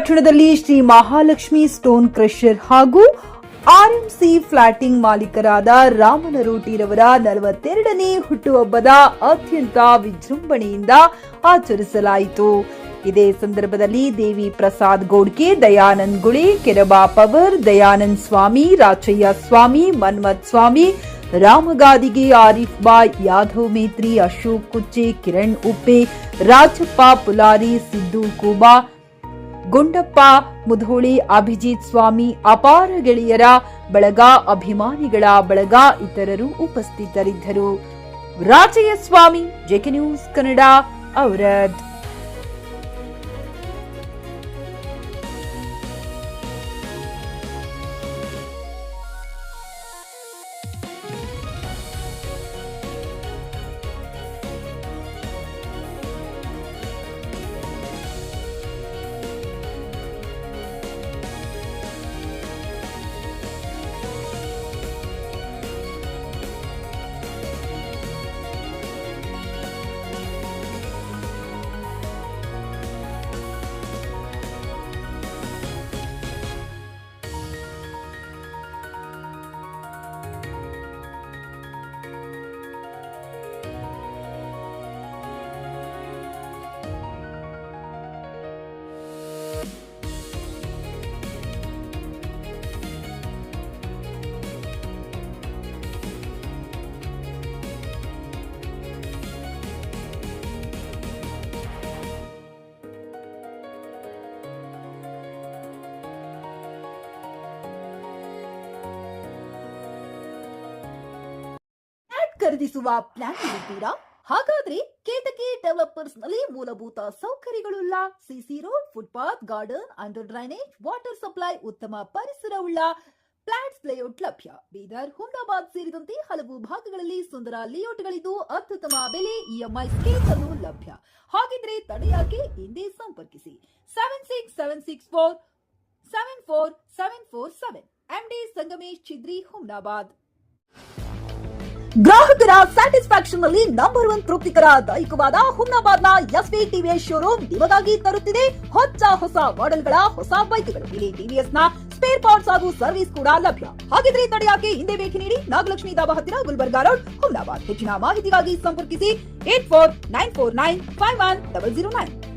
ಪಟ್ಟಣದಲ್ಲಿ Shri Mahalakshmi stone crusher ಹಾಗೂ RMC ಫ್ಲಾಟಿಂಗ್ ಮಾಲೀಕರಾದ ರಾಮನರೋಟಿರವರ 42ನೇ ಹುಟ್ಟುಹಬ್ಬದ ಅತ್ಯಂತ ವಿಜೃಂಭಣೆಯಿಂದ ಆಚರಿಸಲಾಯಿತು. ಇದೇ ಸಂದರ್ಭದಲ್ಲಿ ದೇವಿ ಪ್ರಸಾದ್ ಗೋಡ್ಕೆ, ದಯಾನಂದ್ ಗುಳಿ, ಕೆರಬಾ ಪವರ್, ದಯಾನಂದ್ ಸ್ವಾಮಿ, ರಾಚಯ್ಯ ಸ್ವಾಮಿ, ಮನ್ಮಥ್ ಸ್ವಾಮಿ, ರಾಮಗಾದಿಗೆ, ಆರಿಫ್ ಬಾಯ್, ಯಾದವ್ ಮೇತ್ರಿ, ಅಶೋಕ್ ಕುಚ್ಚೆ, ಕಿರಣ್ ಉಪ್ಪೆ, ರಾಜಪ್ಪ ಪುಲಾರಿ, ಸಿದ್ದು ಕೂಬಾ, ಗುಂಡಪ್ಪ ಮುಧೋಳಿ, ಅಭಿಜಿತ್ ಸ್ವಾಮಿ, ಅಪಾರ ಗೆಳೆಯರ ಬಳಗ, ಅಭಿಮಾನಿಗಳ ಬಳಗ ಇತರರು ಉಪಸ್ಥಿತರಿದ್ದರು. ರಾಚಯ್ಯ ಸ್ವಾಮಿ, ಜೆಕೆ ನ್ಯೂಸ್ ಕನ್ನಡ, ಔರಾದ್. ಖರೀದಿಸುವ ಪ್ಲಾನ್ ಇರುತ್ತೀರಾ? ಹಾಗಾದ್ರೆ ಕೇತಕಿ ಡೆವಲಪರ್ಸ್ ನಲ್ಲಿ ಮೂಲಭೂತ ಸೌಕರ್ಯಗಳುಳ್ಳ CC road, footpath, garden, under drainage, water supply, ಉತ್ತಮ ಪರಿಸರವುಳ್ಳ ಫ್ಲಾಟ್ಸ್ ಲೇಔಟ್ ಲಭ್ಯ. ಬೀದರ್, ಹುಮ್ನಾಬಾದ್ ಸೇರಿದಂತೆ ಹಲವು ಭಾಗಗಳಲ್ಲಿ ಸುಂದರ ಲೇಔಟ್ಗಳಿದ್ದು ಅತ್ಯುತ್ತಮ ಬೆಲೆ, ಇಎಂಐ ಸ್ಕೀಮ್ಸ್ ಅನ್ನು ಲಭ್ಯ. ಹಾಗಿದ್ರೆ ತಡೆಯಾಕೆ? ಹಿಂದೆ ಸಂಪರ್ಕಿಸಿ 7676474747 ಎಂಡಿ ಸಂಗಮೇಶ್ ಚಿದ್ರಿ, ಹುಮ್ನಾಬಾದ್. ಗ್ರಾಹಕರ ಸ್ಯಾಟಿಸ್ಫ್ಯಾಕ್ಷನ್ ನಲ್ಲಿ ನಂಬರ್ 1 ತೃಪ್ತಿಕರ ದೈಹಿಕವಾದ ಹುಮ್ನಾಬಾದ್ನ ಎಸ್ವಿ ಟಿವಿಎಸ್ ಶೋರೂಮ್ ನಿಮಗಾಗಿ ತರುತ್ತಿದೆ ಹೊಸ ಮಾಡೆಲ್ಗಳ ಹೊಸ ಬೈಕ್ಗಳು. ಇಲ್ಲಿ ಟಿವಿಎಸ್ ನ ಸ್ಪೇರ್ ಪಾರ್ಟ್ಸ್ ಹಾಗೂ ಸರ್ವಿಸ್ ಕೂಡ ಲಭ್ಯ. ಹಾಗಿದ್ರೆ ತಡೆಯಾಕೆ? ಹಿಂದೆ ಭೇಟಿ ನೀಡಿ, ನಾಗಲಕ್ಷ್ಮಿ ಧಾಬಾ ಹತ್ತಿರ, ಗುಲ್ಬರ್ಗಾ ರೋಡ್, ಹುಮ್ನಾಬಾದ್. ಹೆಚ್ಚಿನ ಮಾಹಿತಿಗಾಗಿ ಸಂಪರ್ಕಿಸಿ 8494951009.